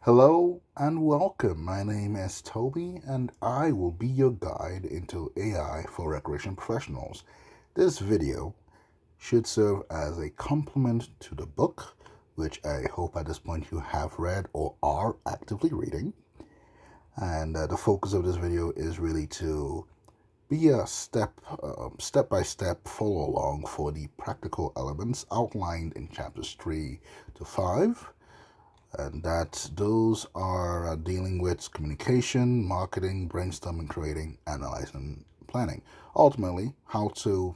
Hello and welcome. My name is Toby, and I will be your guide into AI for recreation professionals. This video should serve as a complement to the book, which I hope at this point you have read or are actively reading. And the focus of this video is really to be a step by step follow along for the practical elements outlined in chapters 3 to 5, and that those are dealing with communication, marketing, brainstorming, creating, analyzing, planning. Ultimately, how to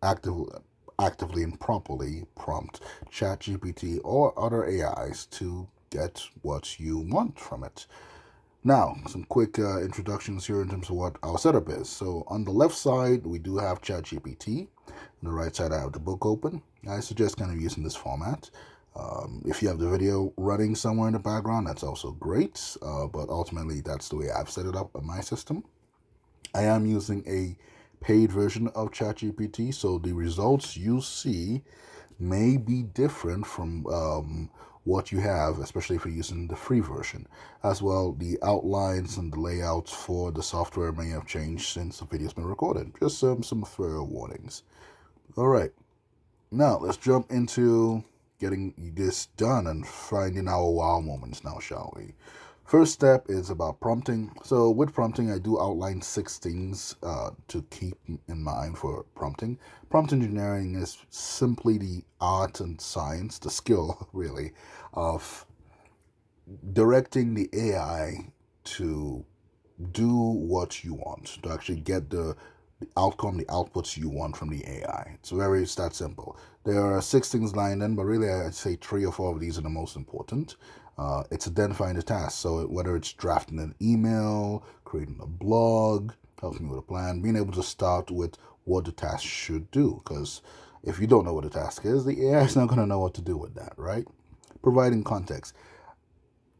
actively, actively and properly prompt ChatGPT or other AIs to get what you want from it. Now, some quick introductions here in terms of what our setup is. So on the left side, we do have ChatGPT. On the right side, I have the book open. I suggest kind of using this format. If you have the video running somewhere in the background, that's also great. But ultimately, that's the way I've set it up on my system. I am using a paid version of ChatGPT, so the results you see may be different from what you have, especially if you're using the free version. As well, the outlines and the layouts for the software may have changed since the video's been recorded. Just some fair warnings. All right, now let's jump into getting this done and finding our wow moments now, shall we? First step is about prompting. So with prompting, I do outline 6 things to keep in mind for prompting. Prompt engineering is simply the art and science, the skill really, of directing the AI to do what you want, to actually get the outcome, the outputs you want from the AI. It's that simple. There are 6 things lined in, but really I'd say 3 or 4 of these are the most important. It's identifying the task. So whether it's drafting an email, creating a blog, helping with a plan, being able to start with what the task should do. Because if you don't know what the task is, the AI is not going to know what to do with that, right? Providing context.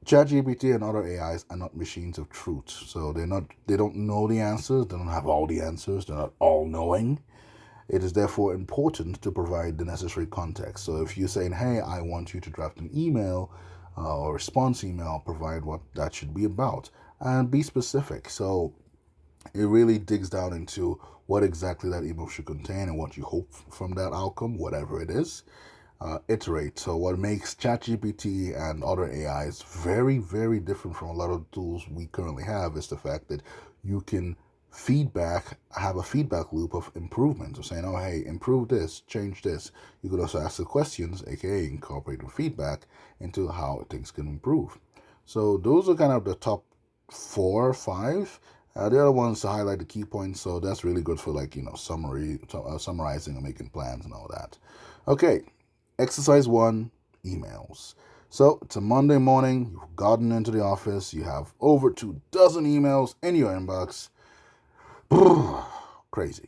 ChatGPT and other AIs are not machines of truth. So they don't know the answers, they don't have all the answers, they're not all knowing. It is therefore important to provide the necessary context. So if you're saying, hey, I want you to draft an email or response email, provide what that should be about and be specific. So it really digs down into what exactly that email should contain and what you hope from that outcome, whatever it is. Iterate. So what makes ChatGPT and other AIs very, very different from a lot of tools we currently have is the fact that you can have a feedback loop of improvements, of saying, oh, hey, improve this, change this. You could also ask the questions, aka incorporating feedback into how things can improve. So those are kind of the top 4 or 5. The other ones to highlight the key points, so that's really good for summarizing and making plans and all that. Okay, exercise 1, emails. So it's a Monday morning, you've gotten into the office, you have over 24 emails in your inbox. Crazy.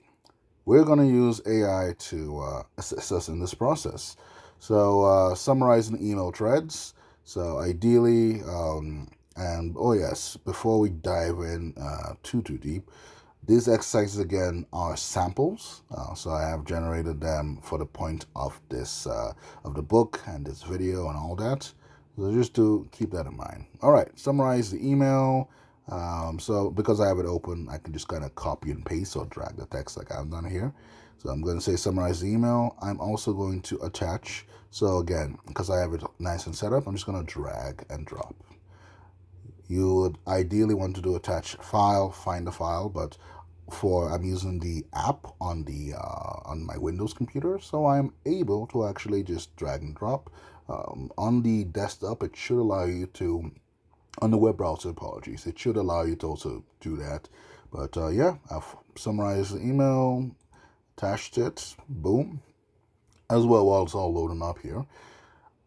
We're going to use AI to assist us in this process. So summarizing email threads. So ideally, and oh yes, before we dive in too deep, these exercises again are samples. So I have generated them for the point of this of the book and this video and all that. So just to keep that in mind. All right, summarize the email. So because I have it open, I can just kind of copy and paste or drag the text like I've done here. So I'm going to say summarize the email. I'm also going to attach. So again, because I have it nice and set up, I'm just going to drag and drop. You would ideally want to do attach file, find the file, but I'm using the app on my Windows computer, so I'm able to actually just drag and drop. On the desktop, it should allow you to, on the web browser, apologies, it should allow you to also do that. But yeah, I've summarized the email, attached it, boom. As well, while it's all loading up here,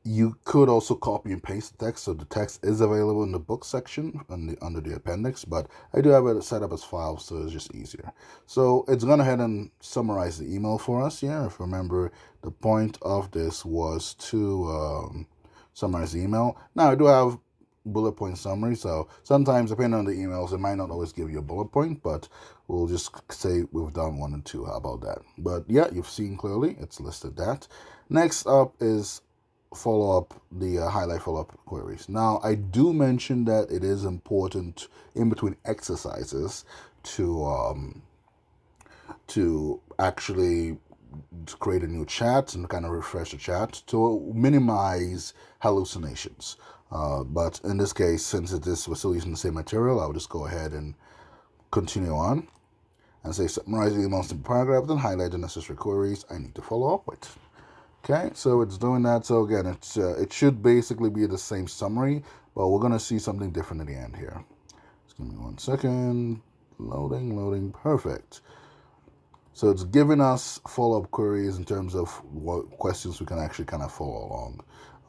you could also copy and paste the text, so the text is available in the book section under the appendix, but I do have it set up as files, so it's just easier. So it's going to head and summarize the email for us. Yeah, if you remember, the point of this was to summarize the email. Now, I do have bullet point summary, so sometimes, depending on the emails, it might not always give you a bullet point, but we'll just say we've done 1 and 2. How about that? But yeah, you've seen clearly, it's listed that. Next up is highlight follow-up queries. Now, I do mention that it is important in between exercises to actually create a new chat and kind of refresh the chat to minimize hallucinations. But in this case, since we're still using the same material, I'll just go ahead and continue on and say summarize the most important paragraph, then highlight the necessary queries I need to follow up with. Okay, so it's doing that. So again, it should basically be the same summary, but we're going to see something different at the end here. Just give me 1 second. Loading, perfect. So it's giving us follow-up queries in terms of what questions we can actually kind of follow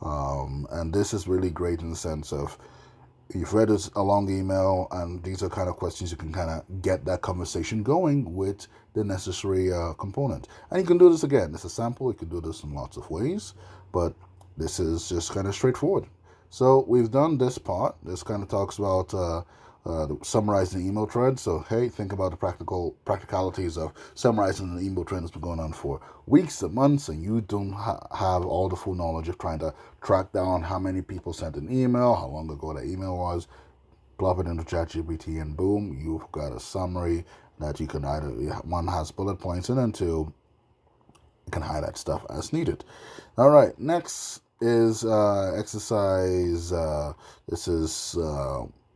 along. And this is really great in the sense of you've read a long email, and these are kind of questions you can kind of get that conversation going with the necessary component. And you can do this again. It's a sample. You can do this in lots of ways, but this is just kind of straightforward. So we've done this part. This kind of talks about summarizing the email thread. So hey, think about the practicalities of summarizing the email thread that's been going on for weeks and months, and you don't have all the full knowledge of trying to track down how many people sent an email, how long ago that email was. Plop it into ChatGPT, and boom, you've got a summary that you can either, one has bullet points in, and two, you can highlight stuff as needed. All right, next is exercise. This is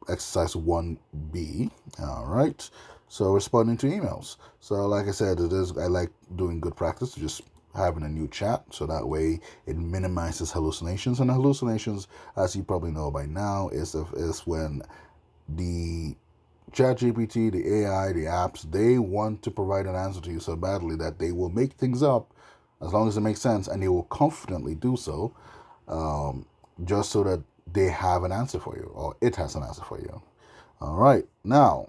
exercise 1B. All right. So responding to emails. So like I said, I like doing good practice, just having a new chat, so that way it minimizes hallucinations. And hallucinations, as you probably know by now, is when the ChatGPT, the AI, the apps, they want to provide an answer to you so badly that they will make things up as long as it makes sense, and they will confidently do so, just so that they have an answer for you, or it has an answer for you. All right, now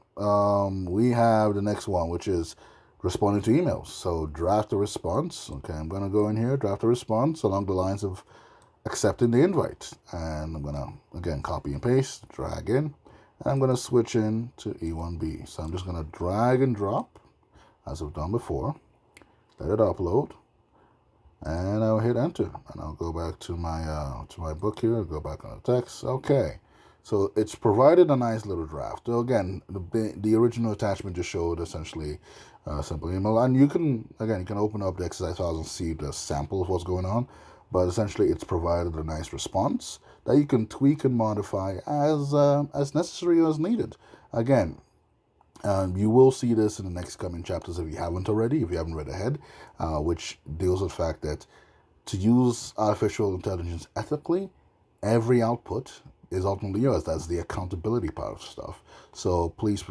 we have the next one, which is responding to emails. So draft a response. Okay, I'm going to go in here, draft a response along the lines of accepting the invite. And I'm going to, again, copy and paste, drag in. And I'm going to switch in to E1B. So I'm just going to drag and drop, as I've done before. Let it upload. And I'll hit enter, and I'll go back to my book here. I'll go back on the text. Okay, so it's provided a nice little draft. So again, the original attachment just showed essentially a simple email, and you can open up the exercise files and see the sample of what's going on. But essentially, it's provided a nice response that you can tweak and modify as necessary or as needed. Again, you will see this in the next coming chapters if you haven't already, if you haven't read ahead, which deals with the fact that to use artificial intelligence ethically, every output is ultimately yours. That's the accountability part of stuff. So please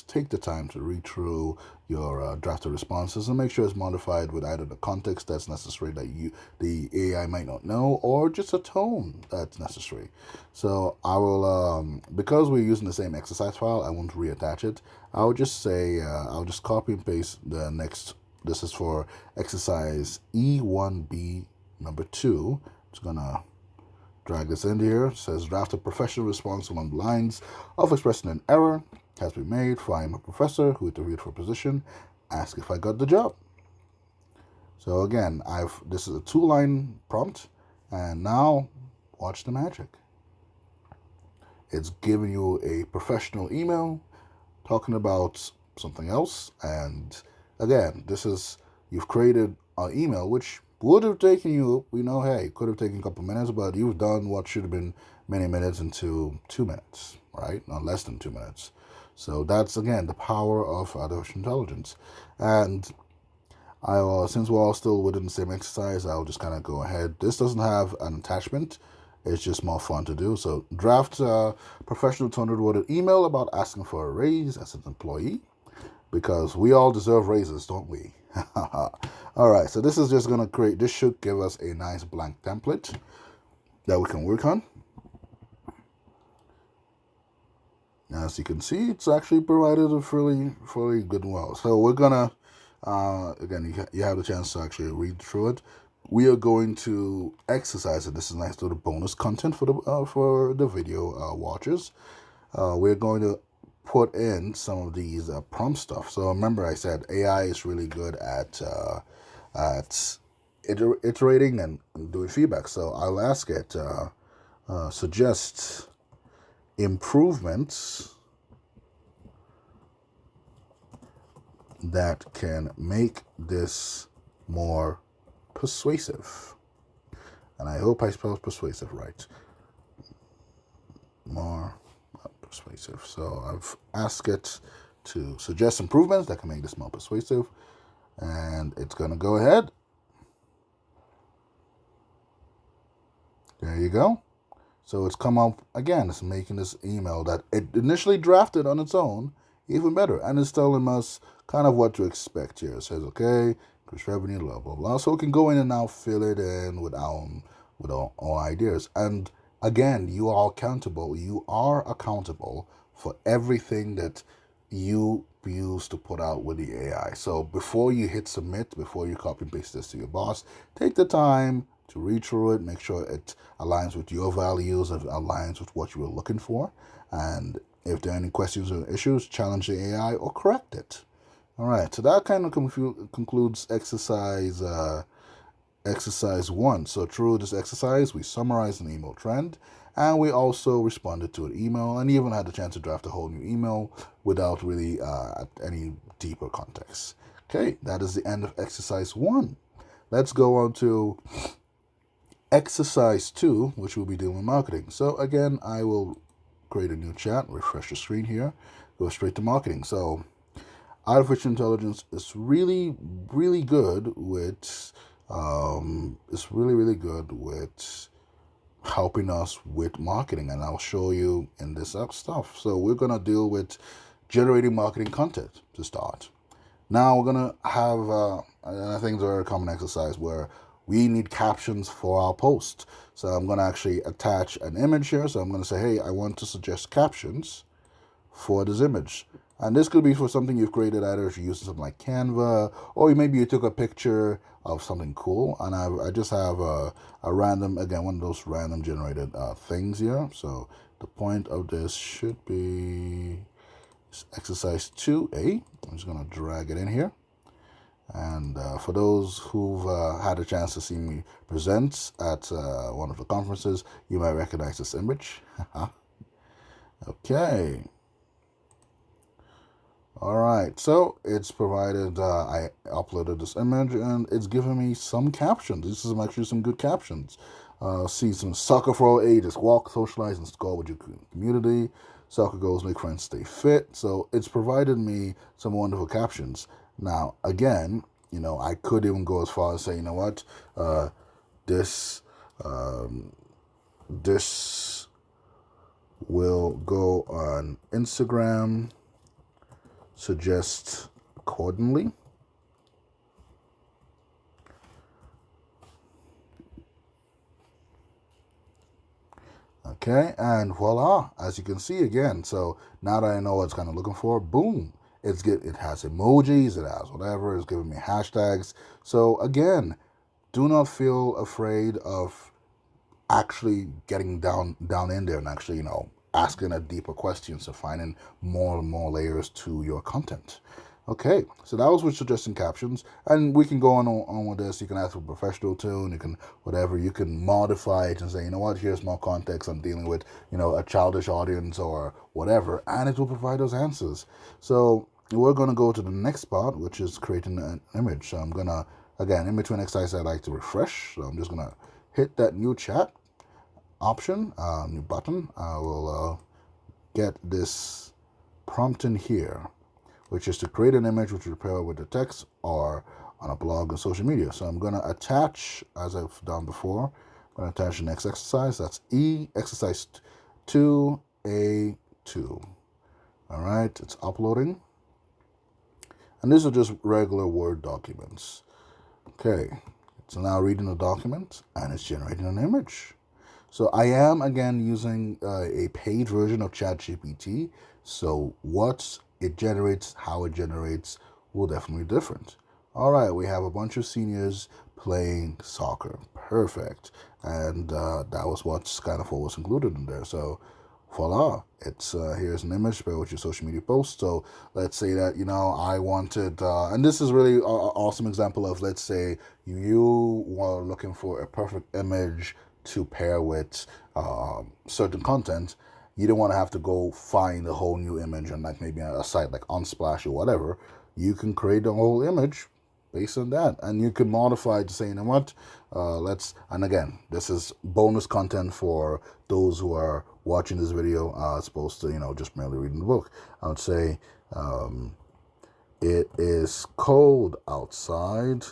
take the time to read through your drafted responses and make sure it's modified with either the context that's necessary that the AI might not know, or just a tone that's necessary. So I will, because we're using the same exercise file, I won't reattach it. I'll just say, I'll just copy and paste the next. This is for exercise E1B number 2. Just gonna drag this in here. It says draft a professional response along the lines of expressing an error has been made for I am a professor who interviewed for a position. Ask if I got the job. So again, this is a 2-line prompt, and now watch the magic. It's giving you a professional email talking about something else, and again, you've created an email which would have taken you, hey, could have taken a couple minutes, but you've done what should have been many minutes into 2 minutes, right? Not less than 2 minutes. So that's, again, the power of artificial intelligence. And since we're all still within the same exercise, I'll just kind of go ahead. This doesn't have an attachment. It's just more fun to do. So draft a professional tone-worded email about asking for a raise as an employee, because we all deserve raises, don't we? All right, so this is just going to this should give us a nice blank template that we can work on. As you can see, it's actually provided a fairly good well. So we're going to, again, you have the chance to actually read through it. We are going to exercise, and this is nice little bonus content for the video watchers. We're going to put in some of these prompt stuff. So remember, I said AI is really good at iterating and doing feedback. So I'll ask it, suggest improvements that can make this more persuasive. And I hope I spelled persuasive right. More persuasive. So I've asked it to suggest improvements that can make this more persuasive. And it's going to go ahead. There you go. So it's come up again. It's making this email that it initially drafted on its own even better. And it's telling us kind of what to expect here. It says, okay, increase revenue, blah, blah, blah. So we can go in and now fill it in with our ideas. And again, you are accountable. You are accountable for everything that you use to put out with the AI. So before you hit submit, before you copy and paste this to your boss, take the time to read through it, make sure it aligns with your values, it aligns with what you were looking for. And if there are any questions or issues, challenge the AI or correct it. All right, so that kind of concludes exercise 1. So through this exercise, we summarized an email trend, and we also responded to an email and even had the chance to draft a whole new email without really any deeper context. Okay, that is the end of exercise 1. Let's go on to exercise 2, which will be dealing with marketing. So again, I will create a new chat, refresh the screen here, go straight to marketing. So artificial intelligence is really, really good with helping us with marketing, and I'll show you in this stuff. So we're gonna deal with generating marketing content to start. Now we're gonna have and I think it's a very common exercise where we need captions for our post. So I'm gonna actually attach an image here. So I'm gonna say, hey, I want to suggest captions for this image. And this could be for something you've created, either if you're using something like Canva, or maybe you took a picture of something cool. And I just have a random, again, one of those random generated things here. So the point of this should be exercise 2A. I'm just gonna drag it in here. And for those who've had a chance to see me present at one of the conferences, you might recognize this image. Okay. All right, so it's provided, I uploaded this image and it's given me some captions. This is actually some good captions. See some soccer for all ages, walk, socialize, and score with your community. Soccer goals make friends stay fit. So it's provided me some wonderful captions. Now, again, I could even go as far as say, you know what, this will go on Instagram, suggest accordingly. Okay, and voila, as you can see again. So now that I know what it's kind of looking for, boom, it has emojis, it has whatever, it's giving me hashtags. So again, do not feel afraid of actually getting down in there and actually, asking a deeper questions and finding more and more layers to your content. Okay, so that was with suggesting captions, and we can go on with this. You can ask for a professional tune, you can whatever, you can modify it and say, you know what, here's more context, I'm dealing with, a childish audience or whatever, and it will provide those answers. So we're going to go to the next part, which is creating an image. So I'm going to, again, in between exercises, I like to refresh. So I'm just going to hit that new chat option, new button. I will get this prompt in here, which is to create an image which will pair with the text or on a blog or social media. So I'm going to attach, as I've done before, I'm going to attach the next exercise. That's exercise 2A2. All right, it's uploading. And these are just regular Word documents. Okay, so now reading the document and it's generating an image. So I am, again, using a paid version of ChatGPT. So what it generates, how it generates, will definitely be different. All right, we have a bunch of seniors playing soccer. Perfect. And that was what's kind of what was included in there. So voila, it's here's an image by which your social media post. So let's say that I wanted, and this is really an awesome example of, let's say you were looking for a perfect image to pair with certain content. You don't want to have to go find a whole new image on, like, maybe a site like Unsplash or whatever. You can create the whole image based on that, and you can modify to say, what, and again, this is bonus content for those who are watching this video as opposed to just merely reading the book. I would say, it is cold outside,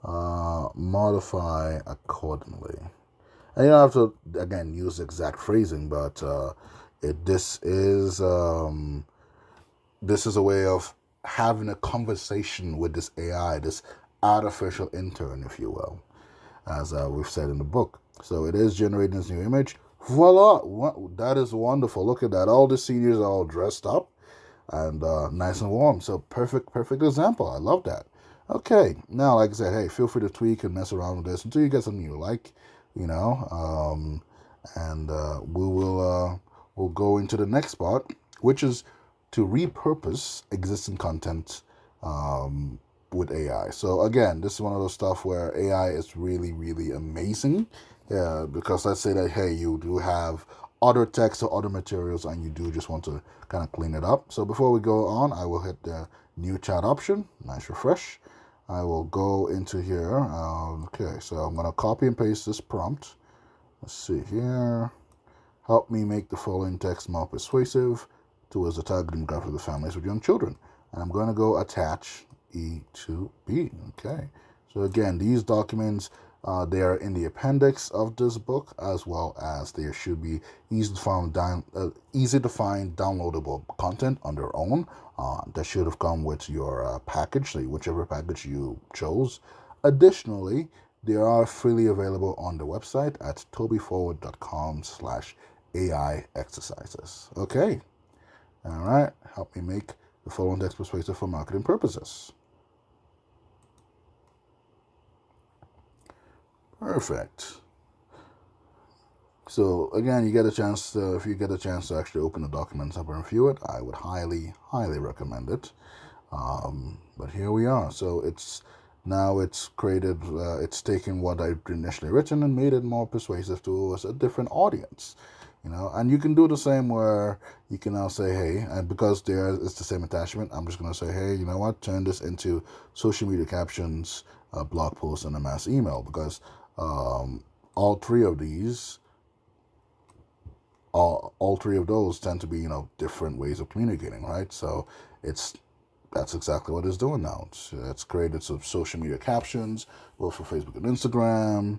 modify accordingly. And you don't have to, again, use exact phrasing, but this is a way of having a conversation with this AI, this artificial intern, if you will, as we've said in the book. So it is generating this new image. Voila! That is wonderful. Look at that. All the seniors are all dressed up and nice and warm. So perfect example. I love that. Okay, now, like I said, hey, feel free to tweak and mess around with this until you get something you like, and we'll go into the next part, which is to repurpose existing content with AI. So again, this is one of those stuff where AI is really, really amazing. Yeah, because let's say that, hey, you do have other text or other materials and you do just want to kind of clean it up. So before we go on, I will hit the new chat option, nice refresh. I will go into here. Okay, so I'm going to copy and paste this prompt. Let's see here. Help me make the following text more persuasive towards the target demographic of the families with young children. And I'm going to go attach E to B. Okay. So again, these documents, they are in the appendix of this book, as well as there should be easy to find downloadable content on their own. That should have come with your package, so whichever package you chose. Additionally, they are freely available on the website at tobyforward.com/AI exercises. Okay. All right. Help me make the following text persuasive for marketing purposes. Perfect. So again, you get a chance to, if you get a chance to actually open the documents up and review it, I would highly, highly recommend it. But here we are. So it's created, it's taken what I'd initially written and made it more persuasive to a different audience. And you can do the same where you can now say, hey, and because it's the same attachment, I'm just going to say, hey, you know what, turn this into social media captions, blog posts, and a mass email, because all three of those tend to be, different ways of communicating, right? So that's exactly what it's doing now. It's created some social media captions, both for Facebook and Instagram.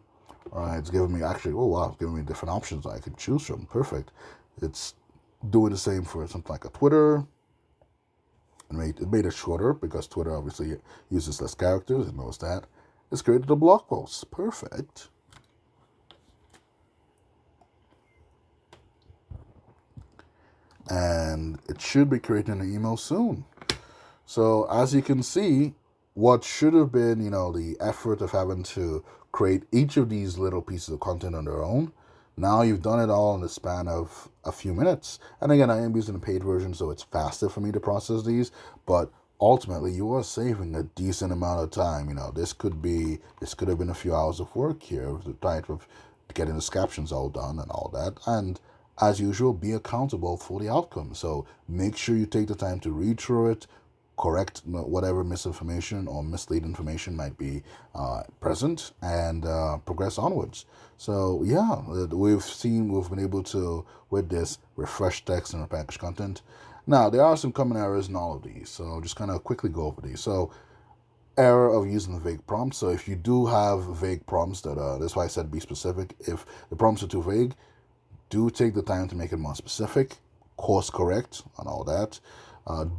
Right, it's giving me it's giving me different options I could choose from. Perfect. It's doing the same for something like a Twitter. It made it shorter because Twitter obviously uses less characters. It knows that. It's created a blog post. Perfect. And it should be creating an email soon. So as you can see, what should have been, the effort of having to create each of these little pieces of content on their own, now you've done it all in the span of a few minutes. And again, I am using a paid version, so it's faster for me to process these, but ultimately you are saving a decent amount of time. This could have been a few hours of work here, the type of getting the captions all done and all that. And as usual, be accountable for the outcome. So make sure you take the time to read through it, correct whatever misinformation or mislead information might be present, and progress onwards. So yeah, we've been able to, with this, refresh text and repackage content. Now, there are some common errors in all of these, so I'll just kind of quickly go over these. So, error of using vague prompts. So if you do have vague prompts, that's why I said be specific. If the prompts are too vague, do take the time to make it more specific, course correct, and all that.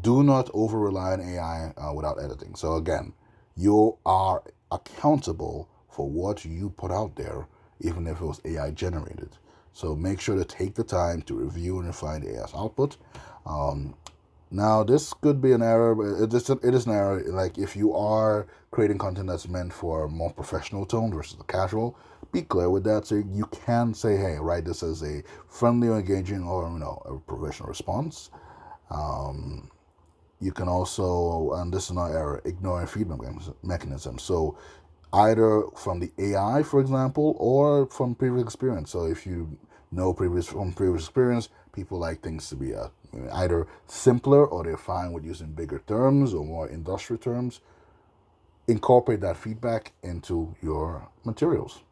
Do not over-rely on AI without editing. So again, you are accountable for what you put out there, even if it was AI generated. So make sure to take the time to review and refine the AI's output. Now, this could be an error, but it is an error. Like if you are creating content that's meant for a more professional tone versus the casual, be clear with that. So you can say, hey, write this as a friendly or engaging or, a professional response. You can also, and this is not error, ignoring feedback mechanism. So either from the AI, for example, or from previous experience. So if you know from previous experience, people like things to be either simpler or they're fine with using bigger terms or more industrial terms. Incorporate that feedback into your materials.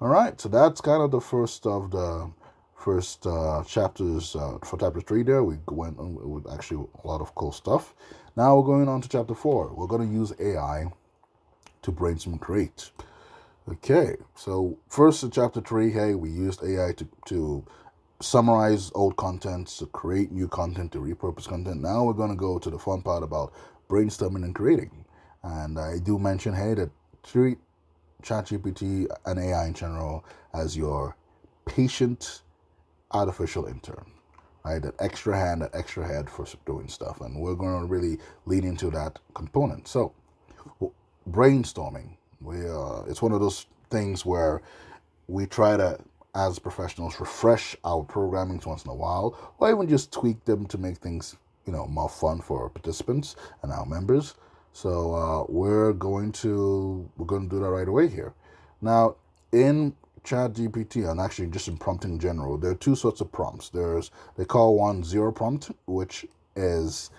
All right, so that's kind of the first of the first chapters for chapter 3 there. We went on with actually a lot of cool stuff. Now we're going on to chapter 4. We're going to use AI to brainstorm and create. Okay, so first in chapter 3, hey, we used AI to summarize old content, to create new content, to repurpose content. Now we're going to go to the fun part about brainstorming and creating. And I do mention, hey, that treat ChatGPT and AI in general as your patient artificial intern, right? That extra hand, that extra head for doing stuff. And we're going to really lean into that component. So brainstorming, it's one of those things where we try to, as professionals, refresh our programming once in a while, or even just tweak them to make things, more fun for our participants and our members. So we're going to do that right away here. Now, in ChatGPT, and actually just in prompting in general, there are two sorts of prompts. They call one zero prompt, which is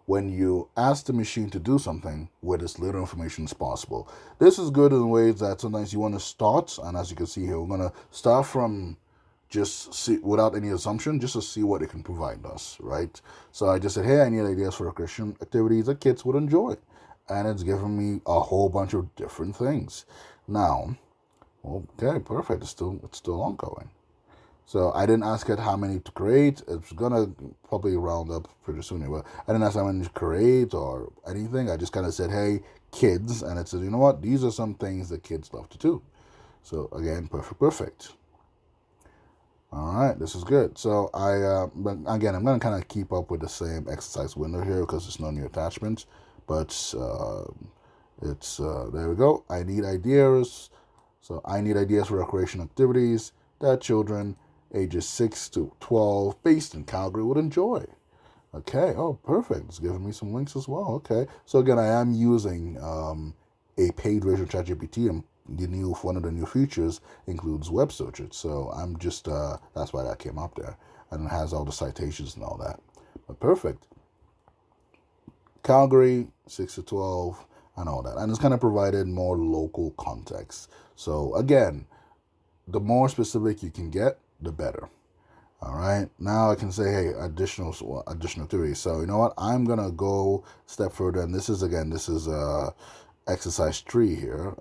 when you ask the machine to do something with as little information as possible. This is good in ways that sometimes you want to start, and as you can see here, we're going to start from just see without any assumption, just to see what it can provide us, right? So I just said, hey, I need ideas for recreation activities that kids would enjoy. And it's given me a whole bunch of different things. Now, okay, perfect. It's still ongoing. So I didn't ask it how many to create. It's gonna probably round up pretty soon here, but I didn't ask how many to create or anything. I just kind of said, hey, kids, and it said, you know what? These are some things that kids love to do. So again, perfect. All right, this is good. So but again, I'm gonna kind of keep up with the same exercise window here because there's no new attachments. But there we go. I need ideas. So I need ideas for recreation activities that children ages 6 to 12 based in Calgary would enjoy. Okay, oh, perfect. It's giving me some links as well. Okay, so again, I am using a paid version of ChatGPT, and one of the new features includes web searches. So I'm just, that's why that came up there. And it has all the citations and all that. But perfect. Calgary, 6 to 12, and all that. And it's kind of provided more local context. So again, the more specific you can get, the better. All right. Now I can say, hey, additional activities. So you know what? I'm gonna go a step further, and this is exercise 3 here.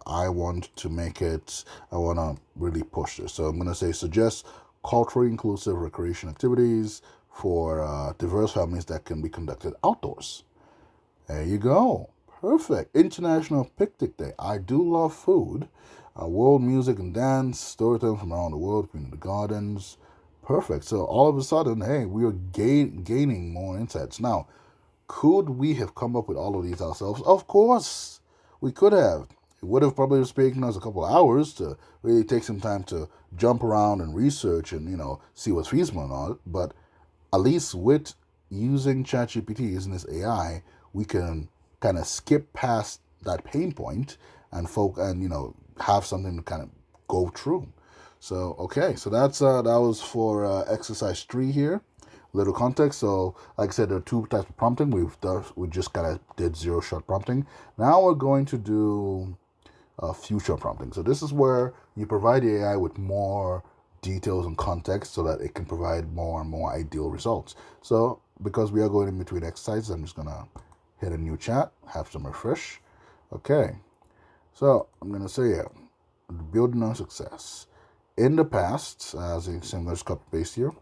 I want to really push this. So I'm gonna say suggest culturally inclusive recreation activities for diverse families that can be conducted outdoors. There you go. Perfect. International Picnic Day. I do love food. World music and dance, storytelling from around the world, community gardens. Perfect. So all of a sudden, hey, we are gaining more insights. Now, could we have come up with all of these ourselves? Of course, we could have. It would have probably taken us a couple of hours to really take some time to jump around and research and, see what's feasible or not. But at least with using ChatGPT, using this AI, we can kind of skip past that pain point and have something to kind of go through. So okay, so that was for exercise 3 here. Little context. So like I said, there are 2 types of prompting. We just kind of did zero shot prompting. Now we're going to do future prompting. So this is where you provide the AI with more details and context so that it can provide more and more ideal results. So because we are going in between exercises, I'm just gonna hit a new chat, have some refresh. Okay, so I'm gonna say here, building on success. In the past, as in similar copy paste here.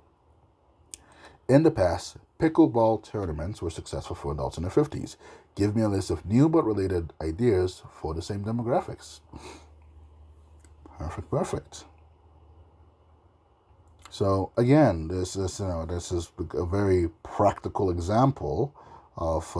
In the past, pickleball tournaments were successful for adults in their 50s. Give me a list of new but related ideas for the same demographics. Perfect. So again, this is a very practical example of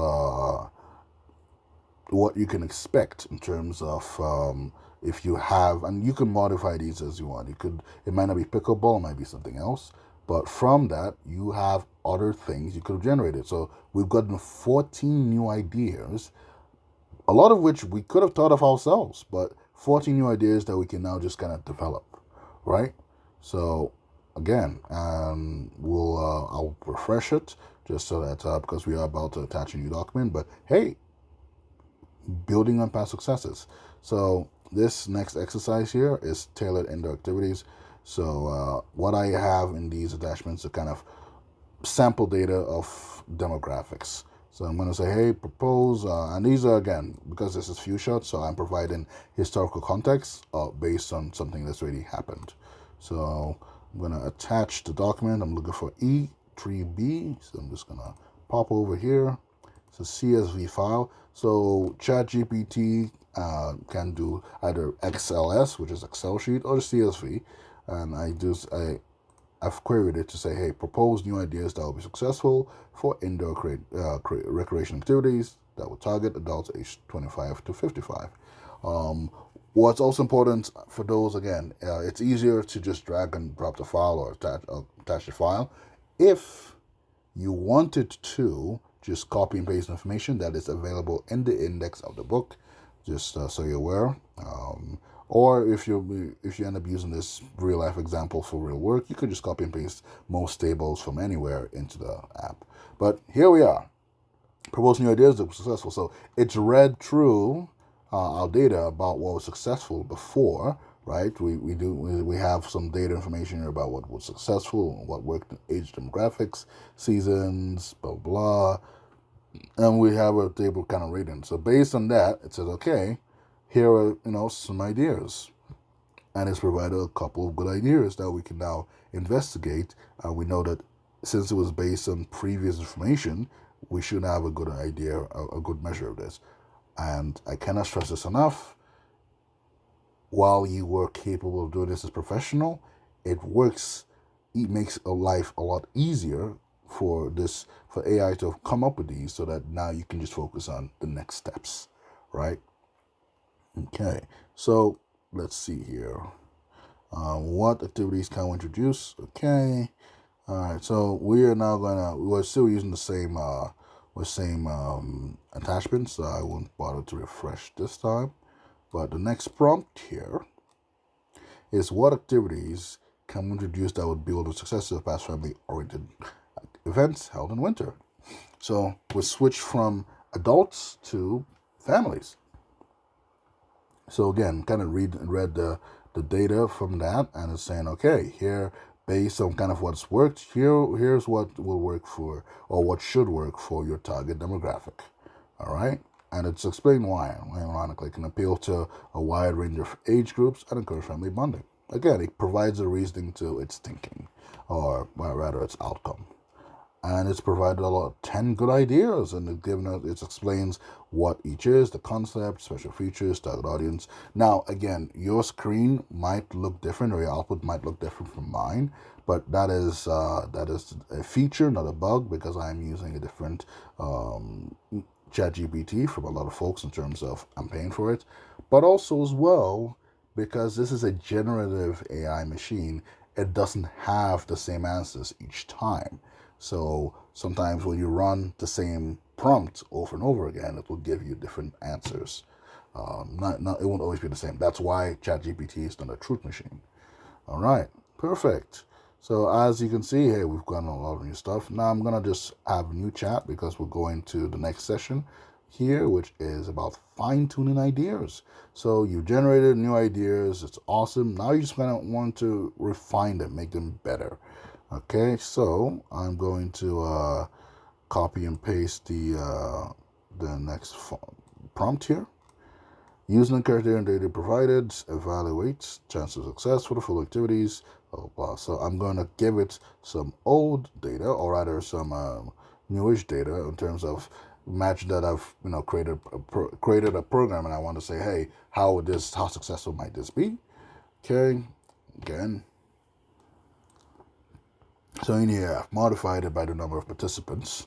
what you can expect in terms of if you have, and you can modify these as you want. It might not be pickleball, it might be something else. But from that, you have other things you could have generated. So we've gotten 14 new ideas, a lot of which we could have thought of ourselves, but 14 new ideas that we can now just kind of develop, right? So again, I'll refresh it just so that because we are about to attach a new document. But hey, building on past successes. So this next exercise here is tailored indoor activities. So what I have in these attachments are kind of sample data of demographics. So I'm going to say, hey, propose, and these are, again, because this is few shots, so I'm providing historical context based on something that's already happened. So I'm going to attach the document. I'm looking for E3B, so I'm just going to pop over here. It's a CSV file. So ChatGPT can do either XLS, which is Excel sheet, or CSV, and I've queried it to say, hey, propose new ideas that will be successful for indoor recreation activities that will target adults aged 25 to 55. What's also important for those, again, it's easier to just drag and drop the file or attach the file. If you wanted to just copy and paste information that is available in the index of the book, just so you're aware. Or if you end up using this real life example for real work, you could just copy and paste most tables from anywhere into the app. But here we are, propose new ideas that were successful. So it's read through our data about what was successful before, right? We have some data information here about what was successful, what worked in age demographics, seasons, blah blah, and we have a table kind of rating. So based on that, it says, okay, here are some ideas, and it's provided a couple of good ideas that we can now investigate. We know that since it was based on previous information, we should have a good idea, a good measure of this. And I cannot stress this enough. While you were capable of doing this as a professional, it makes life a lot easier for AI to come up with these, so that now you can just focus on the next steps, right? Okay, so let's see here. What activities can we introduce? Okay, all right. So we're still using the same attachments. So I won't bother to refresh this time. But the next prompt here is, what activities can we introduce that would build the success of past family-oriented events held in winter? So we switch from adults to families. So again, kind of read the data from that, and it's saying, okay, here, based on kind of what's worked, here's what will work for, or what should work for your target demographic. All right, and it's explained why. Ironically, it can appeal to a wide range of age groups and encourage family bonding. Again, it provides a reasoning to its thinking, or rather, its outcome. And it's provided 10 good ideas, and it explains what each is, the concept, special features, target audience. Now, again, your screen might look different, or your output might look different from mine, but that is a feature, not a bug, because I'm using a different ChatGPT from a lot of folks in terms of I'm paying for it, but also as well because this is a generative AI machine. It doesn't have the same answers each time. So sometimes when you run the same prompt over and over again, it will give you different answers. It won't always be the same. That's why ChatGPT is not a truth machine. All right, perfect. So as you can see, hey, we've gotten a lot of new stuff. Now I'm gonna just have a new chat because we're going to the next session here, which is about fine-tuning ideas. So you've generated new ideas. It's awesome. Now you just gonna want to refine them, make them better. Okay, so I'm going to copy and paste the next prompt here. Using the criteria and data provided, evaluate chance of success for the full activities, blah, blah, blah. So I'm going to give it some old data, or rather some newish data, in terms of match that I've created a program, and I want to say, hey, how successful might this be? Okay, again. So in here, I've modified it by the number of participants.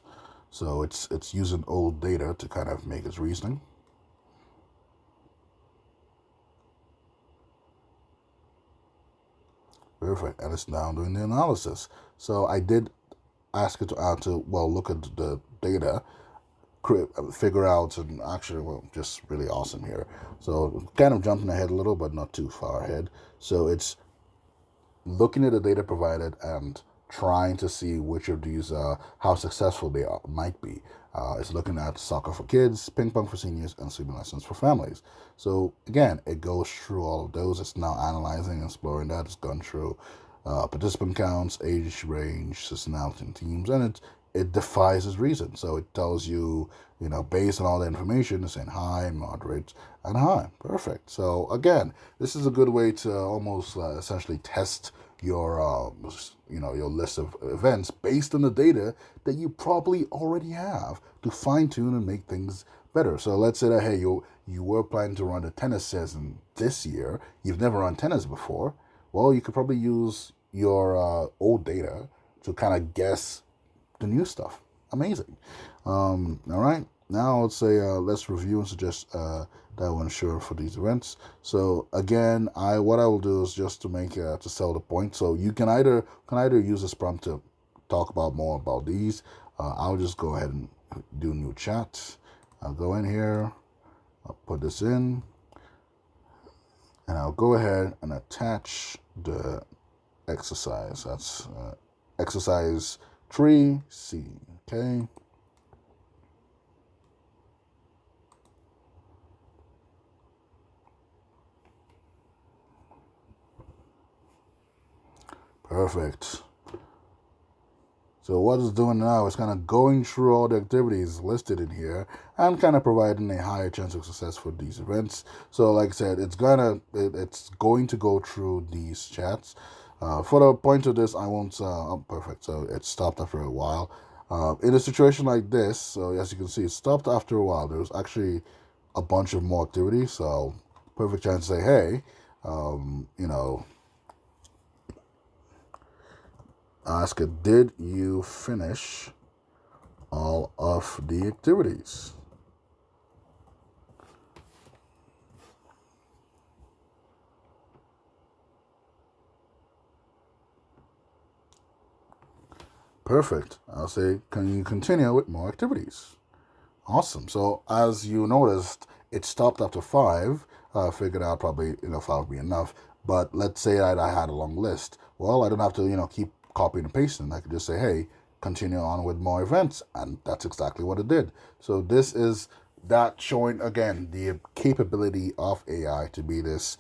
So it's using old data to kind of make its reasoning. Perfect. And it's now doing the analysis. So I did ask it to well, look at the data, figure out, and actually, well, just really awesome here. So kind of jumping ahead a little, but not too far ahead. So it's looking at the data provided and trying to see which of these, how successful they might be. It's looking at soccer for kids, ping pong for seniors, and swimming lessons for families. So again, it goes through all of those. It's now analyzing, exploring that. It's gone through participant counts, age range, seasonality, and teams, and it defies its reason. So it tells you, based on all the information, it's saying high, moderate, and high. Perfect. So again, this is a good way to almost essentially test your list of events based on the data that you probably already have to fine tune and make things better. So let's say that, hey, you were planning to run a tennis season this year. You've never run tennis before. Well, you could probably use your old data to kind of guess the new stuff. Amazing. All right. Now let's review and suggest that will ensure for these events. So again, what I will do is just to make to sell the point. So you can either use this prompt to talk about more about these. I'll just go ahead and do new chat. I'll go in here. I'll put this in, and I'll go ahead and attach the exercise. That's exercise 3C. Okay. Perfect. So what it's doing now is kind of going through all the activities listed in here and kind of providing a higher chance of success for these events. So like I said, it's going to go through these chats. For the point of this, I won't. Oh, perfect. So it stopped after a while. In a situation like this, so as you can see, it stopped after a while. There was actually a bunch of more activities. So perfect chance to say, hey, ask it, did you finish all of the activities? Perfect. I'll say, can you continue with more activities? Awesome. So as you noticed, it stopped after 5. Figured out probably 5 would be enough. But let's say that I had a long list. Well, I don't have to keep copying and pasting. I could just say, hey, continue on with more events, and that's exactly what it did. So this is that showing again the capability of AI to be this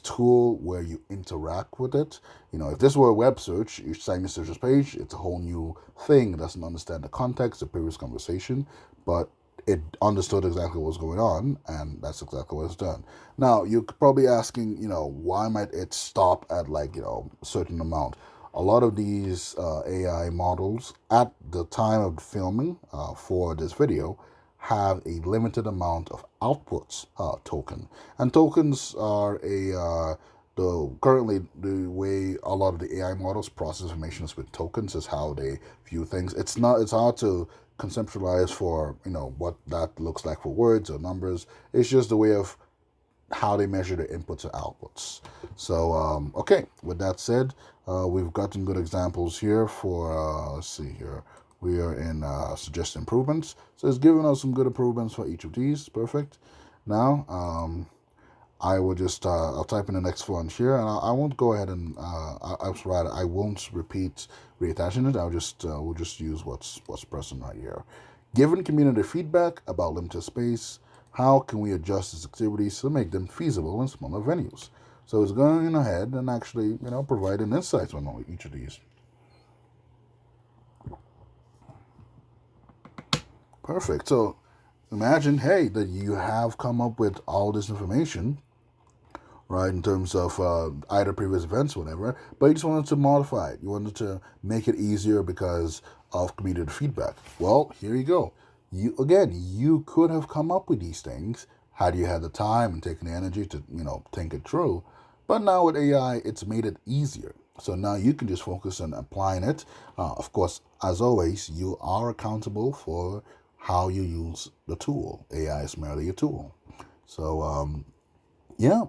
tool where you interact with it. If this were a web search, you sign your search page, it's a whole new thing. It doesn't understand the context, the previous conversation, but it understood exactly what was going on, and that's exactly what it's done. Now, you're probably asking, why might it stop at a certain amount? A lot of these AI models at the time of filming for this video have a limited amount of outputs token, and tokens are currently the way a lot of the AI models process information is with tokens is how they view things. It's hard to conceptualize for what that looks like for words or numbers. It's just a way of how they measure the inputs or outputs. So okay, with that said, we've gotten good examples here for let's see here, we are in suggest improvements, so it's giving us some good improvements for each of these. Perfect. Now I will just I'll type in the next one here, and I won't go ahead and I won't repeat reattaching it. We'll just use what's present right here. Given community feedback about limited space, how can we adjust these activities to make them feasible in smaller venues? So it's going ahead and actually providing insights on each of these. Perfect. So imagine, hey, that you have come up with all this information, right, in terms of either previous events or whatever, but you just wanted to modify it. You wanted to make it easier because of community feedback. Well, here you go. You could have come up with these things had you had the time and taken the energy to think it through. But now with AI, it's made it easier. So now you can just focus on applying it. Of course, as always, you are accountable for how you use the tool. AI is merely a tool. So yeah.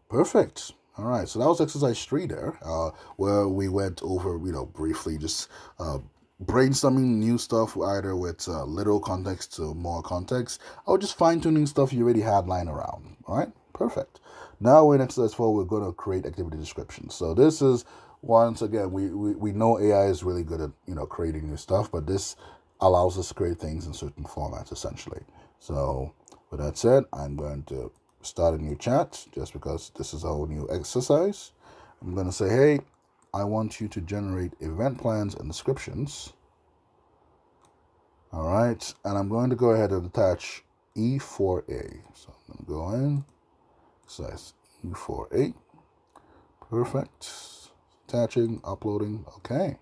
Perfect. All right, so that was exercise 3 there, where we went over, briefly just brainstorming new stuff, either with little context to more context, or just fine tuning stuff you already had lying around. All right, perfect. Now in exercise 4, we're going to create activity descriptions. So this is, once again, we know AI is really good at creating new stuff, but this allows us to create things in certain formats essentially. So with that said, I'm going to start a new chat just because this is a whole new exercise. I'm going to say, hey, I want you to generate event plans and descriptions. All right, and I'm going to go ahead and attach E4A. So I'm going to go in, size E4A. Perfect. Attaching, uploading. Okay.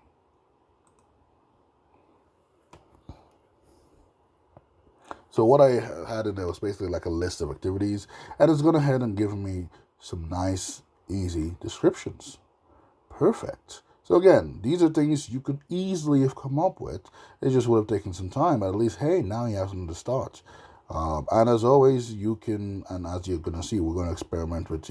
So what I had in there was basically like a list of activities, and it's gone ahead and given me some nice, easy descriptions. Perfect. So again, these are things you could easily have come up with. It just would have taken some time, but at least, hey, now you have something to start. And as always, you can, and as you're going to see, we're going to experiment with,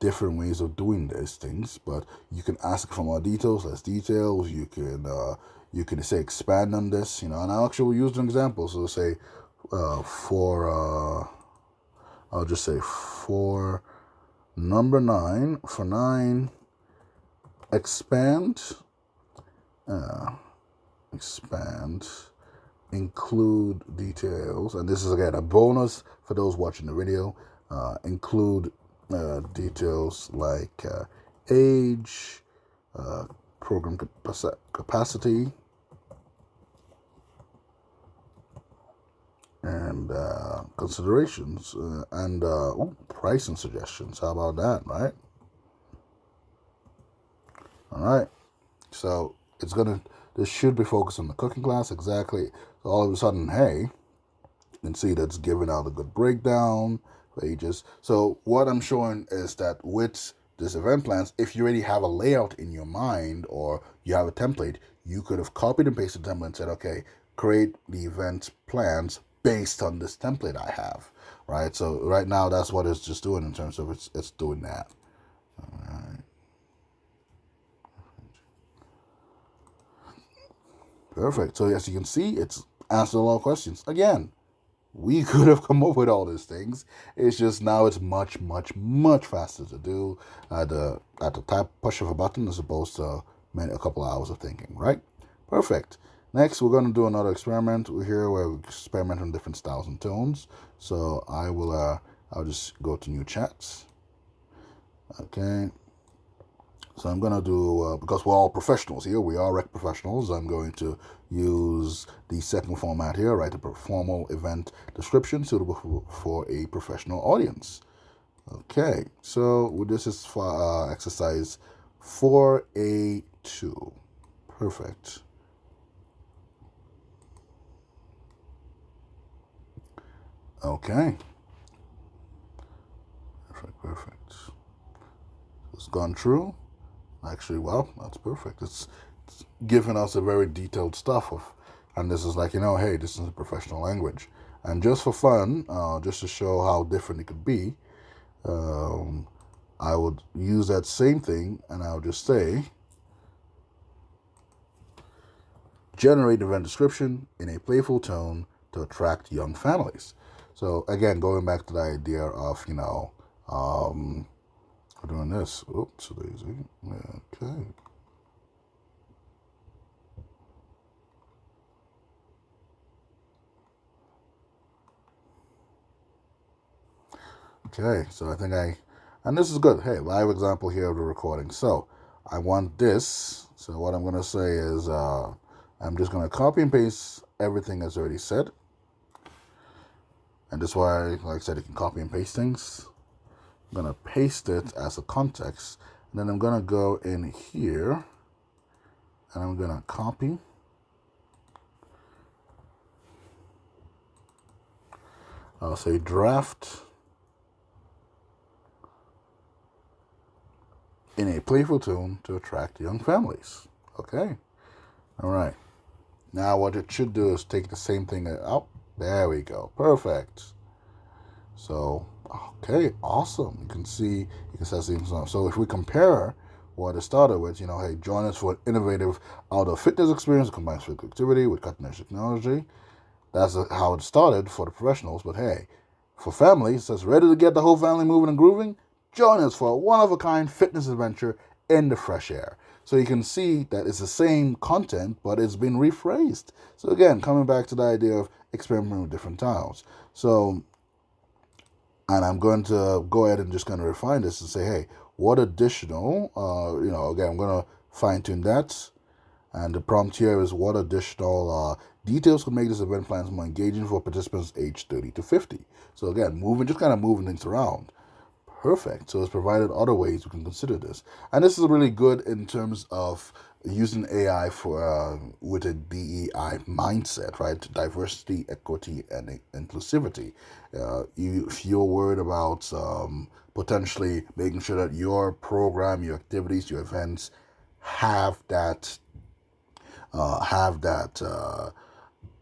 different ways of doing these things, but you can ask for more details, less details. You can say expand on this, and I'll actually use an example. So say, I'll just say for number 9, for 9, expand, include details, and this is again a bonus for those watching the video. Include details like age, program capacity, and considerations, and pricing suggestions. How about that, right? All right. So this should be focused on the cooking class, exactly. So all of a sudden, hey, you can see that's giving out a good breakdown for ages. So what I'm showing is that with this event plans, if you already have a layout in your mind or you have a template, you could have copied and pasted the template and said, okay, create the event plans based on this template I have, right? So right now, that's what it's just doing in terms of it's doing that. All right. Perfect. So as you can see, it's answered a lot of questions. Again, we could have come up with all these things. It's just now it's much, much, much faster to do at the tap push of a button as opposed to a couple of hours of thinking, right? Perfect. Next, we're going to do another experiment. We're here where we experiment on different styles and tones. So I'll just go to new chats. Okay. So I'm going to do, because we're all professionals here, we are rec professionals, I'm going to use the second format here, write a formal event description suitable for a professional audience. Okay, so this is for exercise 4A2. Perfect. Okay. Perfect. It's gone through. Actually, well, that's perfect. It's giving us a very detailed stuff and this is like, hey, this is a professional language. And just for fun, just to show how different it could be, I would use that same thing and I'll just say, generate event description in a playful tone to attract young families. So again, going back to the idea of, we're doing this. Oops, daisy. Okay. Okay, so I think and this is good. Hey, live example here of the recording. So I want this. So what I'm going to say is I'm just going to copy and paste everything that's already said. And this is why, like I said, you can copy and paste things. I'm going to paste it as a context. And then I'm going to go in here and I'm going to copy. I'll say draft in a playful tone to attract young families. Okay. All right. Now what it should do is take the same thing up. There we go. Perfect. So, okay, awesome. You can start seeing some. So if we compare what it started with, hey, join us for an innovative outdoor fitness experience that combines physical activity with cutting-edge technology. That's how it started for the professionals. But hey, for families, that's ready to get the whole family moving and grooving, join us for a one-of-a-kind fitness adventure in the fresh air. So you can see that it's the same content, but it's been rephrased. So again, coming back to the idea of experimenting with different styles. So, and I'm going to go ahead and just kind of refine this and say, hey, what additional, again, I'm going to fine tune that. And the prompt here is what additional details could make this event plans more engaging for participants aged 30 to 50. So again, just kind of moving things around. Perfect. So it's provided other ways we can consider this. And this is really good in terms of using AI for with a DEI mindset, right? Diversity, equity, and inclusivity. If you're worried about potentially making sure that your program, your activities, your events have that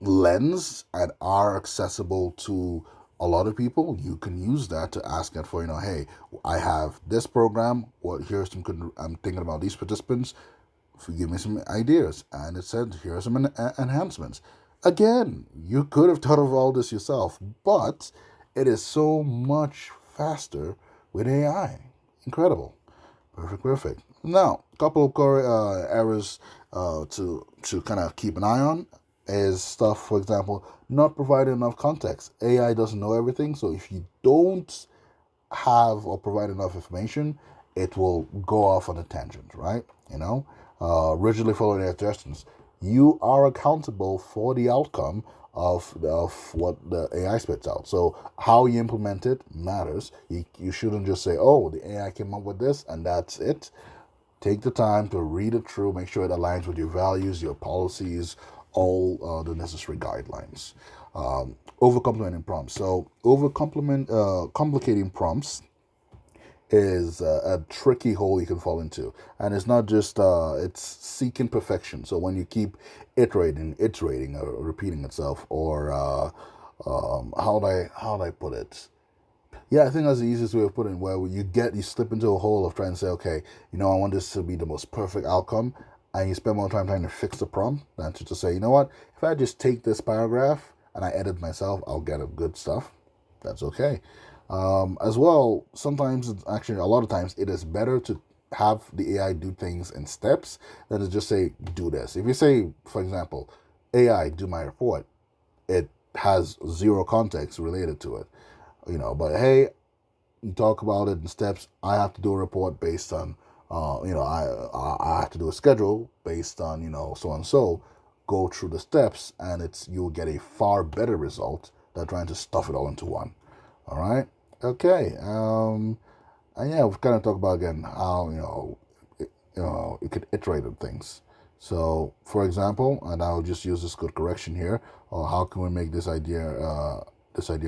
lens and are accessible to a lot of people, you can use that to ask it for, hey, I have this program. Here's some good, I'm thinking about these participants. Give me some ideas. And it said, here are some enhancements. Again, you could have thought of all this yourself, but it is so much faster with AI. Incredible. Perfect. Now, a couple of errors to kind of keep an eye on is stuff, for example, not providing enough context. AI doesn't know everything, so if you don't have or provide enough information, it will go off on a tangent, right? Rigidly following their suggestions. You are accountable for the outcome of what the AI spits out. So how you implement it matters. You shouldn't just say, oh, the AI came up with this and that's it. Take the time to read it through, make sure it aligns with your values, your policies, all the necessary guidelines. Overcomplimenting prompts. So complicating prompts is a tricky hole you can fall into, and it's not just it's seeking perfection. So when you keep iterating or repeating itself, or how do I put it? Yeah, I think that's the easiest way of putting it, where you slip into a hole of trying to say, okay, I want this to be the most perfect outcome, and you spend more time trying to fix the prompt than to just say, you know what, if I just take this paragraph and I edit myself, I'll get a good stuff. That's okay. As well, sometimes a lot of times, it is better to have the AI do things in steps than to just say, do this. If you say, for example, AI, do my report, it has zero context related to it. But hey, you talk about it in steps. I have to do a report based on, I have to do a schedule based on, so and so. Go through the steps, and you'll get a far better result than trying to stuff it all into one. All right. Okay. And yeah, we've kind of talked about again how you could iterate on things. So, for example, and I'll just use this good correction here. Or how can we make this idea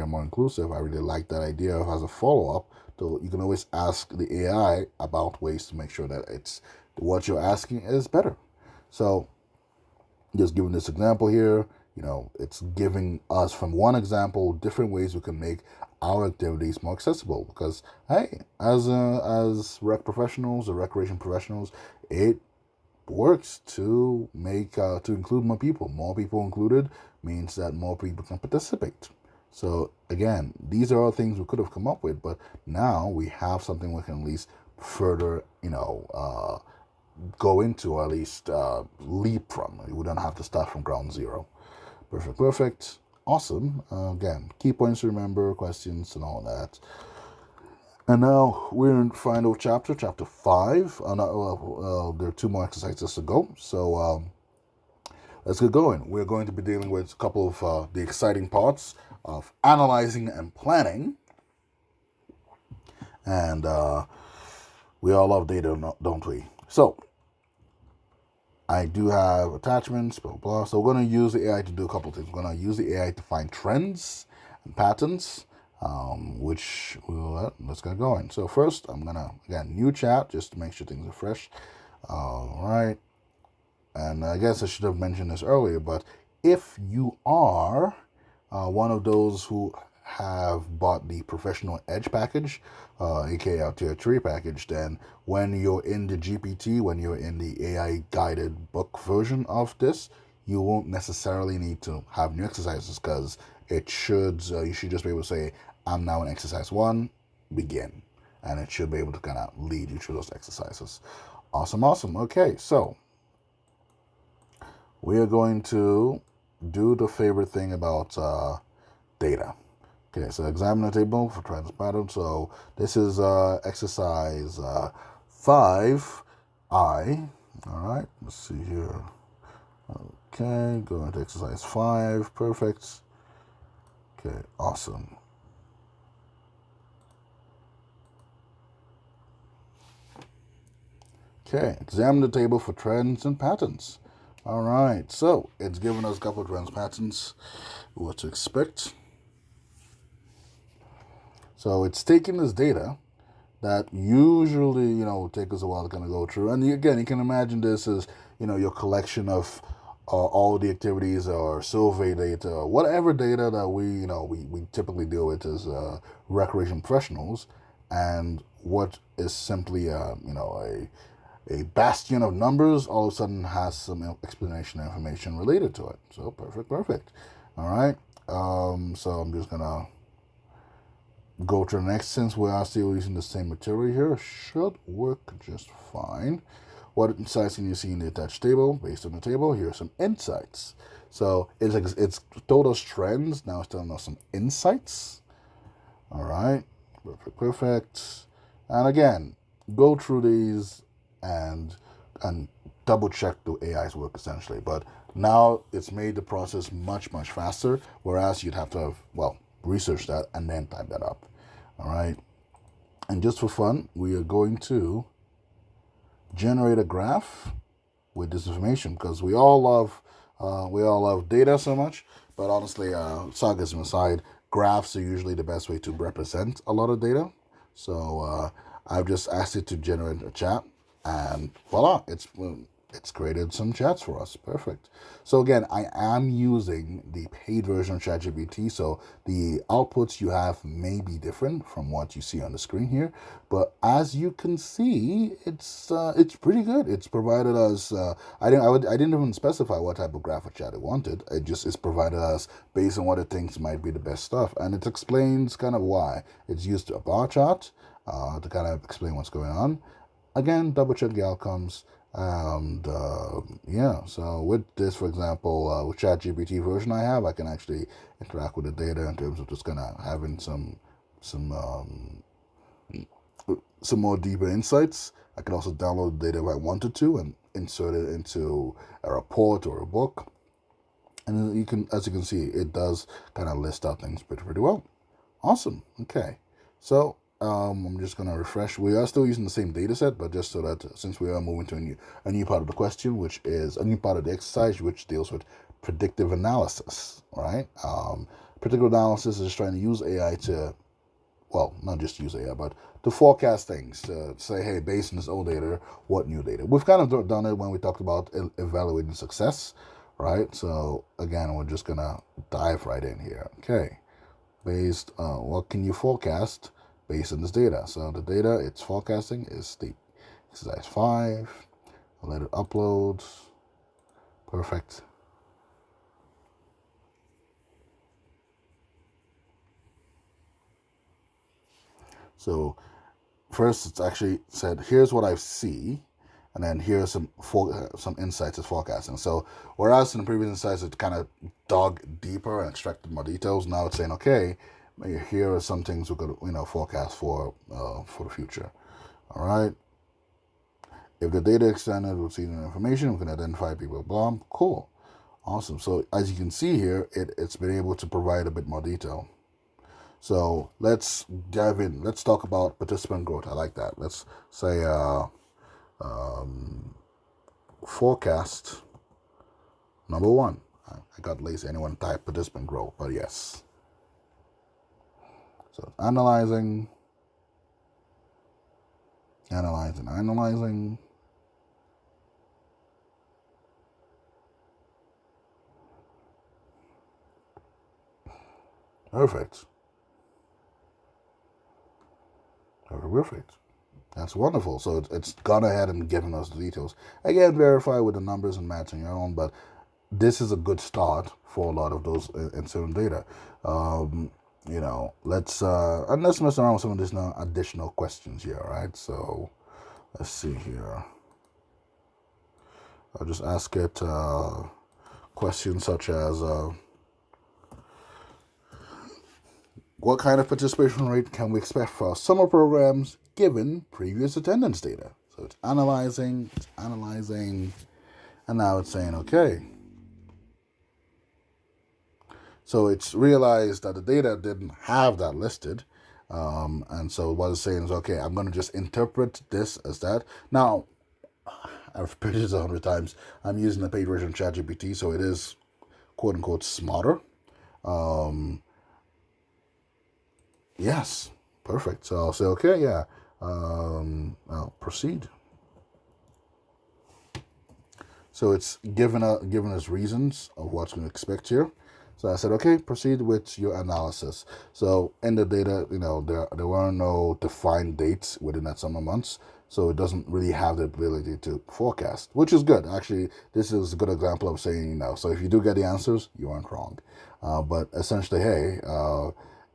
more inclusive? I really like that idea as a follow up. So you can always ask the AI about ways to make sure that it's what you're asking is better. So just giving this example here, it's giving us from one example different ways we can make our activities more accessible. Because hey, as rec professionals or recreation professionals, it works to make to include more people. More people included means that more people can participate. So again, these are all things we could have come up with, but now we have something we can at least further, go into, or at least leap from. We don't have to start from ground zero. Perfect. Awesome. Again, key points to remember, questions, and all that. And now we're in final chapter 5. There are 2 more exercises to go. So let's get going. We're going to be dealing with a couple of the exciting parts of analyzing and planning. And we all love data, don't we? So I do have attachments, blah, blah. So we're going to use the AI to do a couple of things. We're going to use the AI to find trends and patterns, let's get going. So first, I'm going to, again, new chat, just to make sure things are fresh. All right. And I guess I should have mentioned this earlier, but if you are one of those who have bought the Professional Edge package, aka our Tier 3 package, then when you're in the GPT, when you're in the AI guided book version of this, you won't necessarily need to have new exercises because you should just be able to say, I'm now in exercise 1, begin. And it should be able to kind of lead you through those exercises. Awesome, awesome. Okay, so we are going to do the favorite thing about data. Okay, so examine the table for trends pattern. So this is exercise 5I. All right, let's see here. Okay, go into exercise 5. Perfect. Okay, awesome. Okay, examine the table for trends and patterns. All right, so it's given us a couple of trends patterns, what to expect. So it's taking this data that usually, take us a while to kind of go through. And again, you can imagine this as, your collection of all the activities or survey data or whatever data that we typically deal with as recreation professionals, and what is simply, a bastion of numbers all of a sudden has some explanation information related to it. So perfect. All right. So I'm just gonna go to the next. Since we are still using the same material here, should work just fine. What insights can you see in the attached table? Based on the table, here are some insights. So it's told us trends. Now it's telling us some insights. All right, perfect. And again, go through these and double check the AI's work essentially. But now it's made the process much faster. Whereas you'd have to have research that and then type that up. All right. And just for fun, we are going to generate a graph with this information because we all love data so much. But honestly, sarcasm aside, graphs are usually the best way to represent a lot of data. So I've just asked it to generate a chat, and voila, it's created some chats for us. Perfect. So again, I am using the paid version of ChatGPT, so the outputs you have may be different from what you see on the screen here. But as you can see, it's pretty good. It's provided us. I didn't even specify what type of graphic chat it wanted. It's provided us based on what it thinks might be the best stuff, and it explains kind of why. It's used a bar chart to kind of explain what's going on. Again, double check the outcomes. And so with this, for example, with ChatGPT version I have, I can actually interact with the data in terms of just kind of having some more deeper insights. I can also download the data if I wanted to and insert it into a report or a book. And as you can see, it does kind of list out things pretty well. Awesome. Okay. So I'm just going to refresh. We are still using the same data set, but just so that since we are moving to a new part of the question, which is a new part of the exercise, which deals with predictive analysis, right? Predictive analysis is just trying to use AI to, not just use AI, but to forecast things, to say, hey, based on this old data, what new data? We've kind of done it when we talked about evaluating success, right? So again, we're just going to dive right in here. Okay. Based on what can you forecast based on this data? So the data it's forecasting is the exercise 5. I'll let it upload. Perfect. So first it's actually said, here's what I see, and then here's some insights it's forecasting. So whereas in the previous insights it kind of dug deeper and extracted more details, now it's saying, okay, here are some things we could forecast for the future. All right. If the data extended with seeding information, we can identify people. Blah. Cool. Awesome. So as you can see here, it's been able to provide a bit more detail. So let's dive in. Let's talk about participant growth. I like that. Let's say forecast number 1. I got lazy. Anyone type participant growth, but yes. So analyzing. Perfect. Perfect. That's wonderful. So it's gone ahead and given us the details. Again, verify with the numbers and matching your own, but this is a good start for a lot of those incident data. Let's mess around with some of these now additional questions here, right? So let's see here. I'll just ask it questions such as what kind of participation rate can we expect for our summer programs given previous attendance data? So it's analyzing, and now it's saying, okay. So it's realized that the data didn't have that listed. And so what it's saying is, okay, I'm going to just interpret this as that. Now, I've repeated this 100 times. I'm using the paid version of ChatGPT, so it is quote unquote smarter. Yes, perfect. So I'll say, okay, yeah, I'll proceed. So it's given us reasons of what's going to expect here. So I said, okay, proceed with your analysis. So in the data, there were no defined dates within that summer months. So it doesn't really have the ability to forecast, which is good. Actually, this is a good example of saying, so if you do get the answers, you aren't wrong. But essentially, hey,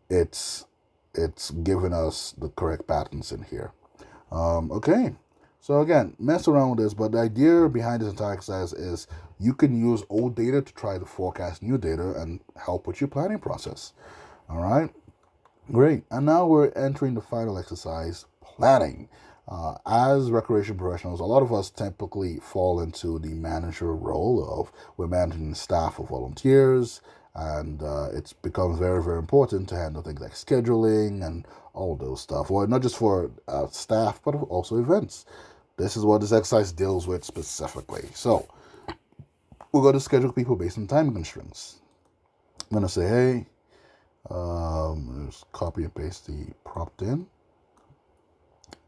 it's given us the correct patterns in here. Okay. So again, mess around with this, but the idea behind this entire exercise is you can use old data to try to forecast new data and help with your planning process. All right, great. And now we're entering the final exercise, planning. As recreation professionals, a lot of us typically fall into the manager role of we're managing the staff of volunteers, and it's becomes very, very important to handle things like scheduling and all those stuff, or not just for staff, but also events. This is what this exercise deals with specifically. So we're going to schedule people based on time constraints. I'm going to say, hey, just copy and paste the prompt in.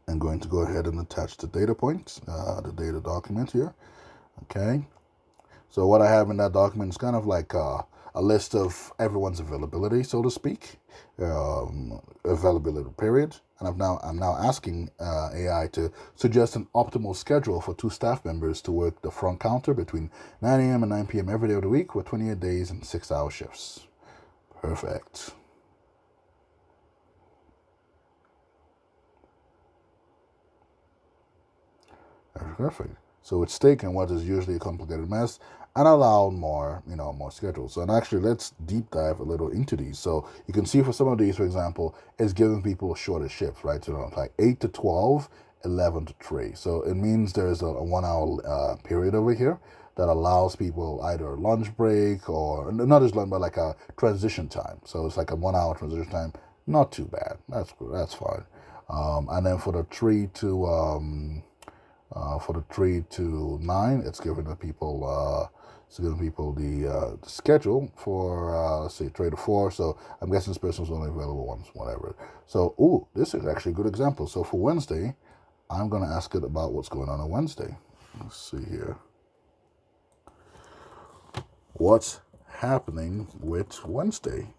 I'm going to go ahead and attach the data points, the data document here. Okay. So what I have in that document is kind of like a list of everyone's availability, so to speak, availability period. And I'm now asking AI to suggest an optimal schedule for 2 staff members to work the front counter between 9 a.m. and 9 p.m. every day of the week with 28 days and 6-hour shifts. Perfect. Perfect. So it's taken what is usually a complicated mess and allowed more schedules. So, and actually, let's deep dive a little into these. So you can see for some of these, for example, it's giving people shorter shifts, right? So like 8 to 12, 11 to 3. So it means there's a 1 hour period over here that allows people either a lunch break or not just lunch, but like a transition time. So it's like a 1 hour transition time. Not too bad. That's fine. And then for the 3 to 9, it's giving the people the schedule for let's say 3 to 4. So I'm guessing this person's only available once, whatever. So this is actually a good example. So for Wednesday, I'm gonna ask it about what's going on Wednesday. Let's see here. What's happening with Wednesday?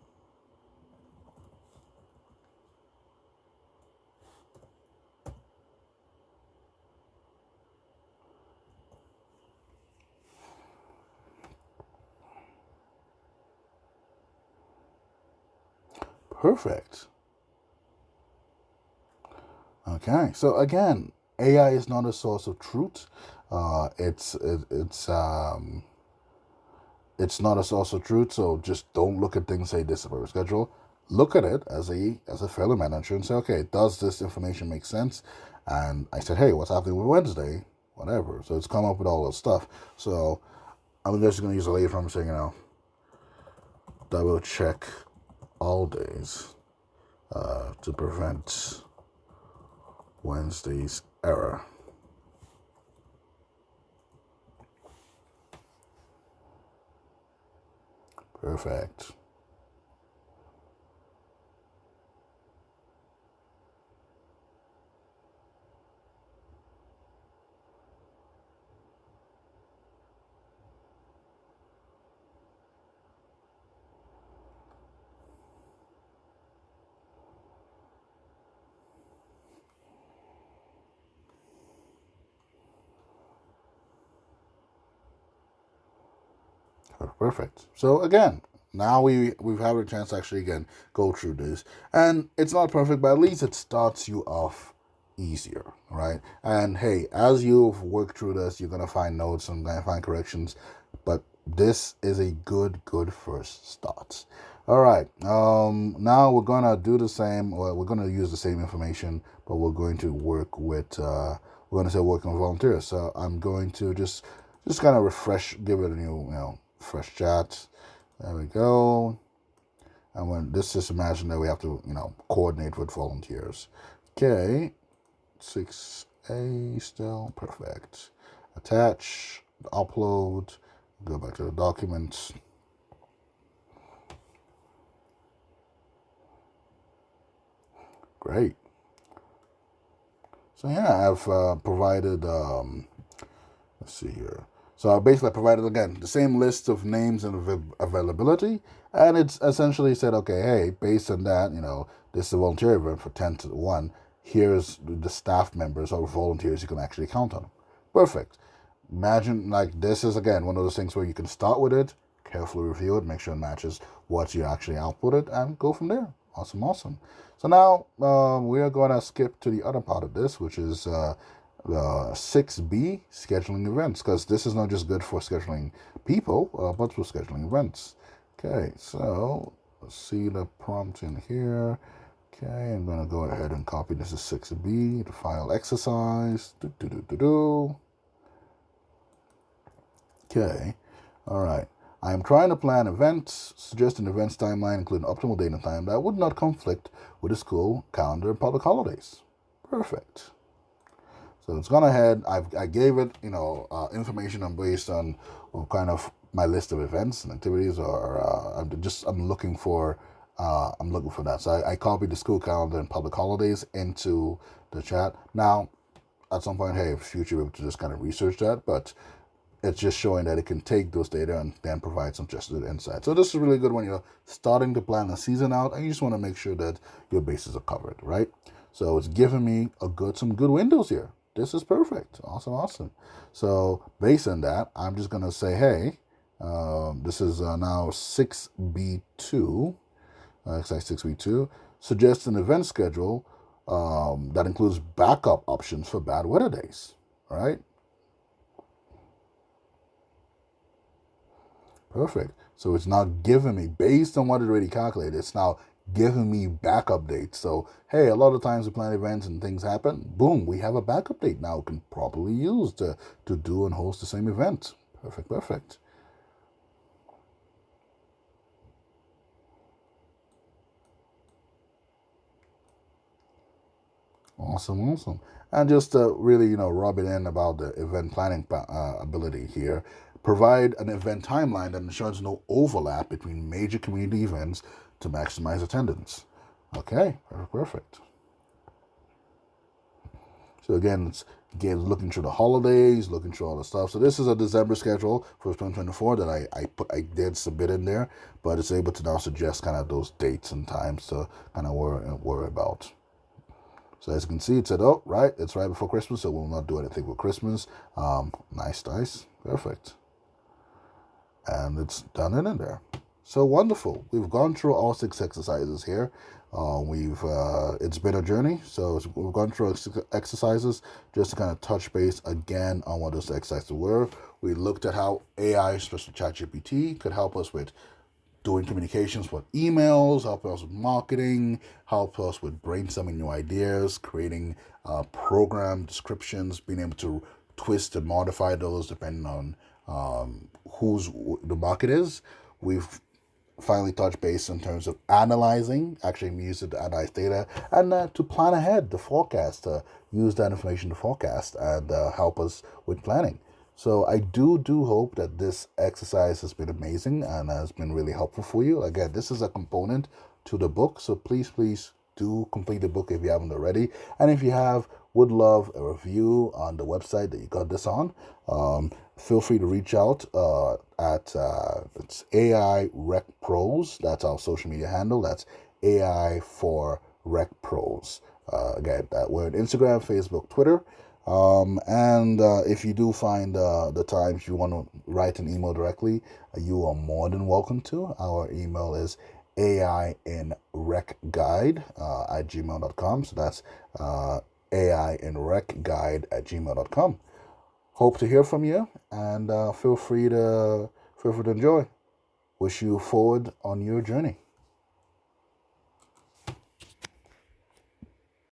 Perfect. Okay, so again, AI is not a source of truth. It's not a source of truth. So just don't look at things and say this is a perfect schedule. Look at it as a fellow manager and say, okay, does this information make sense? And I said, hey, what's happening with Wednesday? Whatever. So it's come up with all this stuff. So I'm just going to use a lady from saying, double check all days to prevent Wednesday's error. Perfect. Perfect. So again, now we've had a chance to actually again go through this, and it's not perfect, but at least it starts you off easier, right? And hey, as you've worked through this, you're gonna find notes and gonna find corrections, but this is a good first start. All right. Now we're gonna do the same, or we're gonna use the same information, but we're going to work with. We're gonna say working with volunteers. So I'm going to just kind of refresh, give it a new, fresh chat. There we go. And when this just imagine that we have to, coordinate with volunteers. Okay, 6A still perfect. Attach, upload, go back to the documents. Great. So yeah, I've provided, let's see here. So I basically provided, again, the same list of names and availability. And it's essentially said, okay, hey, based on that, this is a volunteer event for 10 to 1. Here's the staff members or volunteers you can actually count on. Perfect. Imagine, like, this is, again, one of those things where you can start with it, carefully review it, make sure it matches what you actually outputted, and go from there. Awesome, awesome. So now we are going to skip to the other part of this, which is 6B, scheduling events, because this is not just good for scheduling people, but for scheduling events. Okay, so let's see the prompt in here. Okay, I'm going to go ahead and copy this as 6B, the file exercise. Okay, all right. I am trying to plan events, suggest an events timeline, including optimal date and time that would not conflict with the school calendar and public holidays. Perfect. So it's gone ahead. I gave it, information based on kind of my list of events and activities, or I'm looking for that. So I copied the school calendar and public holidays into the chat. Now, at some point, hey, future, we're able to just kind of research that, but it's just showing that it can take those data and then provide some suggested insight. So this is really good when you're starting to plan the season out and you just want to make sure that your bases are covered, right? So it's giving me some good windows here. This is perfect. Awesome, awesome. So based on that, I'm just going to say, hey, this is now 6B2, exercise 6B2, suggest an event schedule that includes backup options for bad weather days, all right? Perfect. So it's now giving me, based on what it already calculated, it's now giving me backup dates. So, hey, a lot of times we plan events and things happen. Boom, we have a backup date now we can properly use to do and host the same event. Perfect, perfect. Awesome, awesome. And just to really, rub it in about the event planning ability here, provide an event timeline that ensures no overlap between major community events to maximize attendance. Okay, perfect. So again, it's looking through the holidays, looking through all the stuff. So this is a December schedule for 2024 that I did submit in there, but it's able to now suggest kind of those dates and times to kind of worry about. So as you can see, it said, oh, right, it's right before Christmas, so we'll not do anything with Christmas. Nice, perfect. And it's done in there. So wonderful. We've gone through all 6 exercises here. It's been a journey, so we've gone through exercises just to kind of touch base again on what those exercises were. We looked at how AI, especially ChatGPT, could help us with doing communications with emails, help us with marketing, help us with brainstorming new ideas, creating program descriptions, being able to twist and modify those depending on who's the market is. We've finally touched base in terms of analyzing, actually use it to analyze data, and to plan ahead, the forecast, to use that information to forecast and help us with planning. So I do hope that this exercise has been amazing and has been really helpful for you. Again, this is a component to the book, so please do complete the book if you haven't already. And if you have, would love a review on the website that you got this on. Feel free to reach out at it's AI Rec Pros. That's our social media handle. That's AI for Rec Pros. Again, we're on Instagram, Facebook, Twitter. And if you do find the times you want to write an email directly, you are more than welcome to. Our email is ainrecguide at gmail.com. So that's ainrecguide at gmail.com. Hope to hear from you, and feel free to enjoy. Wish you forward on your journey.